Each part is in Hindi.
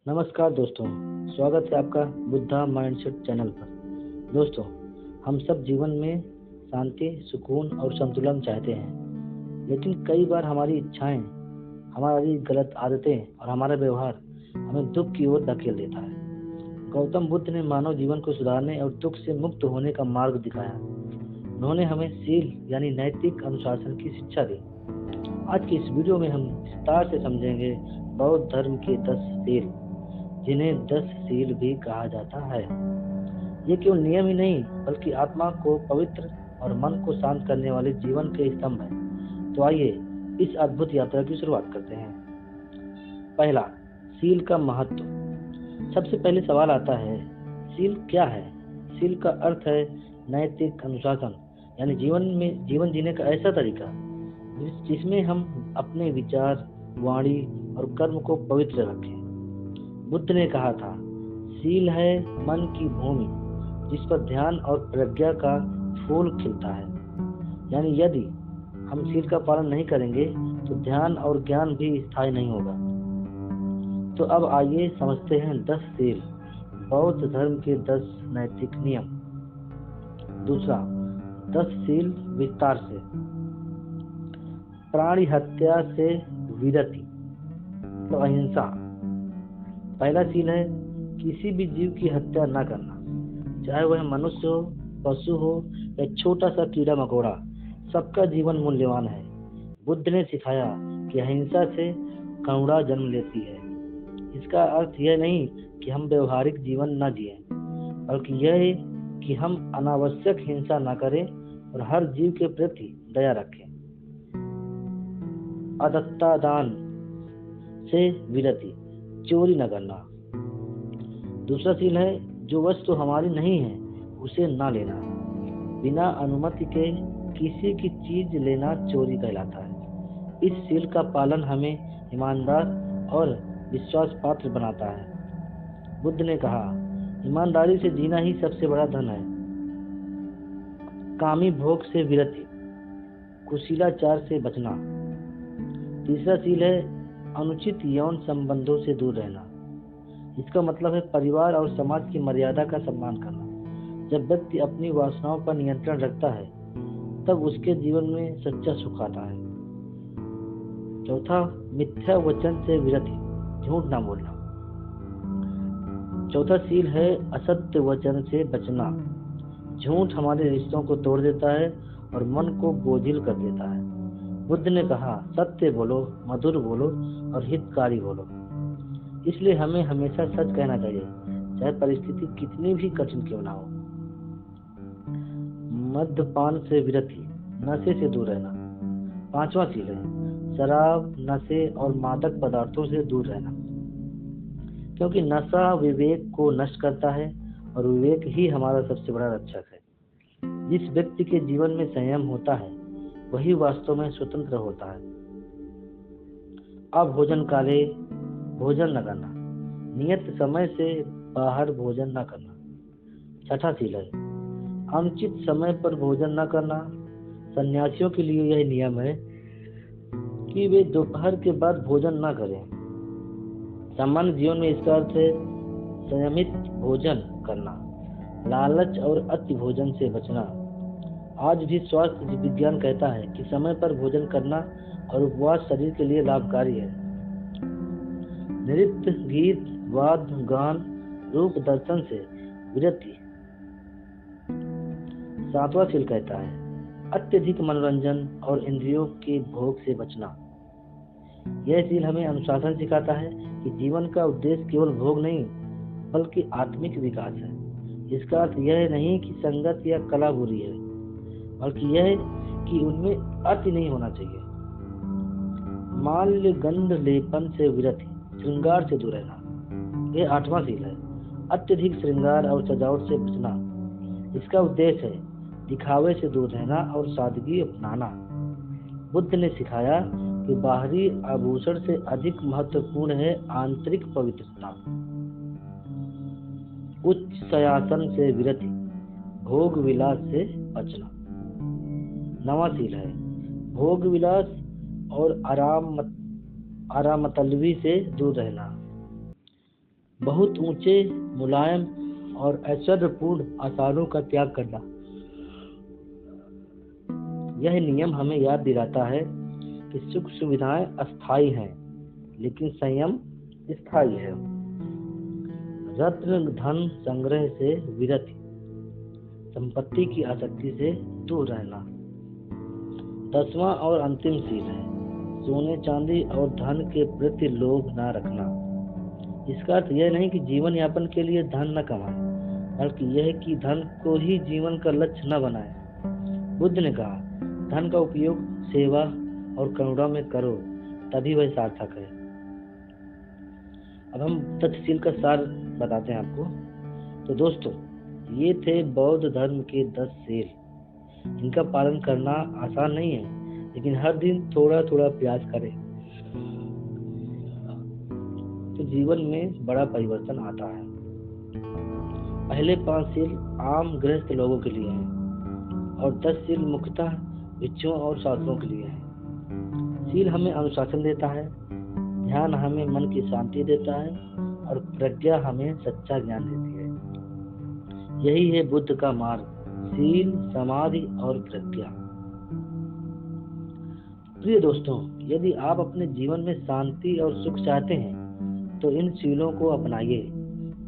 नमस्कार दोस्तों, स्वागत है आपका बुद्धा माइंडसेट चैनल पर। दोस्तों, हम सब जीवन में शांति, सुकून और संतुलन चाहते हैं, लेकिन कई बार हमारी इच्छाएं, हमारी गलत आदतें और हमारा व्यवहार हमें दुख की ओर धकेल देता है। गौतम बुद्ध ने मानव जीवन को सुधारने और दुख से मुक्त होने का मार्ग दिखाया। उन्होंने हमें सील यानी नैतिक अनुशासन की शिक्षा दी। आज की इस वीडियो में हम विस्तार से समझेंगे बौद्ध धर्म के 10 सील, जिन्हें 10 सील भी कहा जाता है। ये केवल नियम ही नहीं, बल्कि आत्मा को पवित्र और मन को शांत करने वाले जीवन के स्तंभ हैं। तो आइए इस अद्भुत यात्रा की शुरुआत करते हैं। पहला, सील का महत्व। सबसे पहले सवाल आता है, सील क्या है? सील का अर्थ है नैतिक अनुशासन, यानी जीवन जीने का ऐसा तरीका जिसमें हम अपने विचार, वाणी और कर्म को पवित्र रखें। बुद्ध ने कहा था, सील है मन की भूमि जिस पर ध्यान और प्रज्ञा का फूल खिलता है। यानी यदि हम सील का पालन नहीं करेंगे तो ध्यान और ज्ञान भी स्थायी नहीं होगा। तो अब आइए समझते हैं 10 सील, बौद्ध धर्म के 10 नैतिक नियम। दूसरा, 10 सील विस्तार से। प्राणी हत्या से विरति, तो अहिंसा। पहला सील है किसी भी जीव की हत्या न करना, चाहे वह मनुष्य हो, पशु हो या छोटा सा कीड़ा मकोड़ा। सबका जीवन मूल्यवान है। बुद्ध ने सिखाया कि अहिंसा से करुणा जन्म लेती है। इसका अर्थ यह नहीं कि हम व्यवहारिक जीवन न जिए, बल्कि यह है कि हम अनावश्यक हिंसा न करें और हर जीव के प्रति दया रखें। अदत्ता दान से विरति, चोरी न करना। दूसरा सील है जो वस्तु हमारी नहीं है उसे ना लेना। बिना अनुमति के किसी की चीज लेना चोरी कहलाता है। इस सील का पालन हमें ईमानदार और विश्वास पात्र बनाता है। बुद्ध ने कहा, ईमानदारी से जीना ही सबसे बड़ा धन है। कामी भोग से विरति, कुशीलाचार से बचना। तीसरा सील है अनुचित यौन संबंधों से दूर रहना। इसका मतलब है परिवार और समाज की मर्यादा का सम्मान करना। जब व्यक्ति अपनी वासनाओं पर नियंत्रण रखता है तब उसके जीवन में सच्चा सुख आता है। चौथा, मिथ्या वचन से विरति, झूठ ना बोलना। चौथा सील है असत्य वचन से बचना। झूठ हमारे रिश्तों को तोड़ देता है और मन को बोझिल कर देता है। बुद्ध ने कहा, सत्य बोलो, मधुर बोलो और हितकारी बोलो। इसलिए हमें हमेशा सच कहना चाहिए, चाहे परिस्थिति कितनी भी कठिन क्यों ना हो। मद्यपान से विरति, नशे से दूर रहना। पांचवा सील है शराब, नशे और मादक पदार्थों से दूर रहना, क्योंकि नशा विवेक को नष्ट करता है और विवेक ही हमारा सबसे बड़ा रक्षक है। जिस व्यक्ति के जीवन में संयम होता है वही वास्तव में स्वतंत्र होता है। अब भोजन काले भोजन न करना, नियत समय से बाहर भोजन न करना। छठा सील है अनुचित समय पर भोजन न करना। सन्यासियों के लिए यह नियम है कि वे दोपहर के बाद भोजन न करें। सामान्य जीवन में इसका अर्थ है संयमित भोजन करना, लालच और अति भोजन से बचना। आज भी स्वास्थ्य विज्ञान कहता है कि समय पर भोजन करना और उपवास शरीर के लिए लाभकारी है। नृत्य, गीत, वाद्य, गान, रूप दर्शन से विरति। सातवां सील कहता है अत्यधिक मनोरंजन और इंद्रियों के भोग से बचना। यह सील हमें अनुशासन सिखाता है कि जीवन का उद्देश्य केवल भोग नहीं, बल्कि आत्मिक विकास है। इसका अर्थ यह नहीं कि संगत या कला बुरी है, बल्कि यह है कि उनमें अति नहीं होना चाहिए। माल्य गंध लेपन से विरति, श्रृंगार से दूर रहना। यह आठवां सील है अत्यधिक श्रृंगार और सजावट से बचना। इसका उद्देश्य है दिखावे से दूर रहना और सादगी अपनाना। बुद्ध ने सिखाया कि बाहरी आभूषण से अधिक महत्वपूर्ण है आंतरिक पवित्रता। उच्च शयासन से विरति, भोग विलास से बचना। नवा सील है भोग विलास और आरामतलबी से दूर रहना। बहुत ऊंचे, मुलायम और ऐश्वर्यपूर्ण आसानों का त्याग करना। यह नियम हमें याद दिलाता है कि सुख सुविधाएं अस्थायी हैं, लेकिन संयम स्थायी है। रत्न धन संग्रह से विरत, संपत्ति की आसक्ति से दूर रहना। 10वां और अंतिम सील है सोने चांदी और धन के प्रति लोभ न रखना। इसका अर्थ यह नहीं कि जीवन यापन के लिए धन न कमाएं, बल्कि यह कि धन को ही जीवन का लक्ष्य न बनाएं। बुद्ध ने कहा, धन का उपयोग सेवा और करुणा में करो, तभी वह सार्थक है। अब हम तत्शील का सार बताते हैं आपको। तो दोस्तों, ये थे बौद्ध धर्म के 10 सील। इनका पालन करना आसान नहीं है, लेकिन हर दिन थोड़ा थोड़ा प्रयास करें तो जीवन में बड़ा परिवर्तन आता है। पहले 5 सील आम गृहस्थ लोगों के लिए हैं और 10 सील मुख्यतः भिक्षुओं और छात्रों के लिए हैं। सील हमें अनुशासन देता है, ध्यान हमें मन की शांति देता है और प्रज्ञा हमें सच्चा ज्ञान देती है। यही है बुद्ध का मार्ग, सील, समाधि और प्रज्ञा। प्रिय दोस्तों, यदि आप अपने जीवन में शांति और सुख चाहते हैं तो इन सीलों को अपनाइए,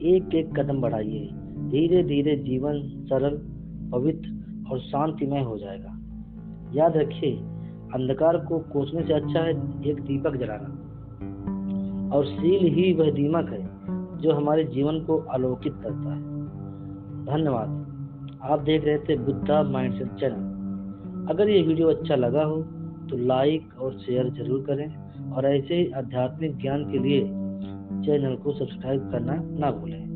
एक एक कदम बढ़ाइए। धीरे धीरे जीवन सरल, पवित्र और शांतिमय हो जाएगा। याद रखिए, अंधकार को कोसने से अच्छा है एक दीपक जलाना, और सील ही वह दीमक है जो हमारे जीवन को आलोकित करता है। धन्यवाद। आप देख रहे थे बुद्धा माइंडसेट चैनल। अगर ये वीडियो अच्छा लगा हो तो लाइक और शेयर जरूर करें और ऐसे ही आध्यात्मिक ज्ञान के लिए चैनल को सब्सक्राइब करना ना भूलें।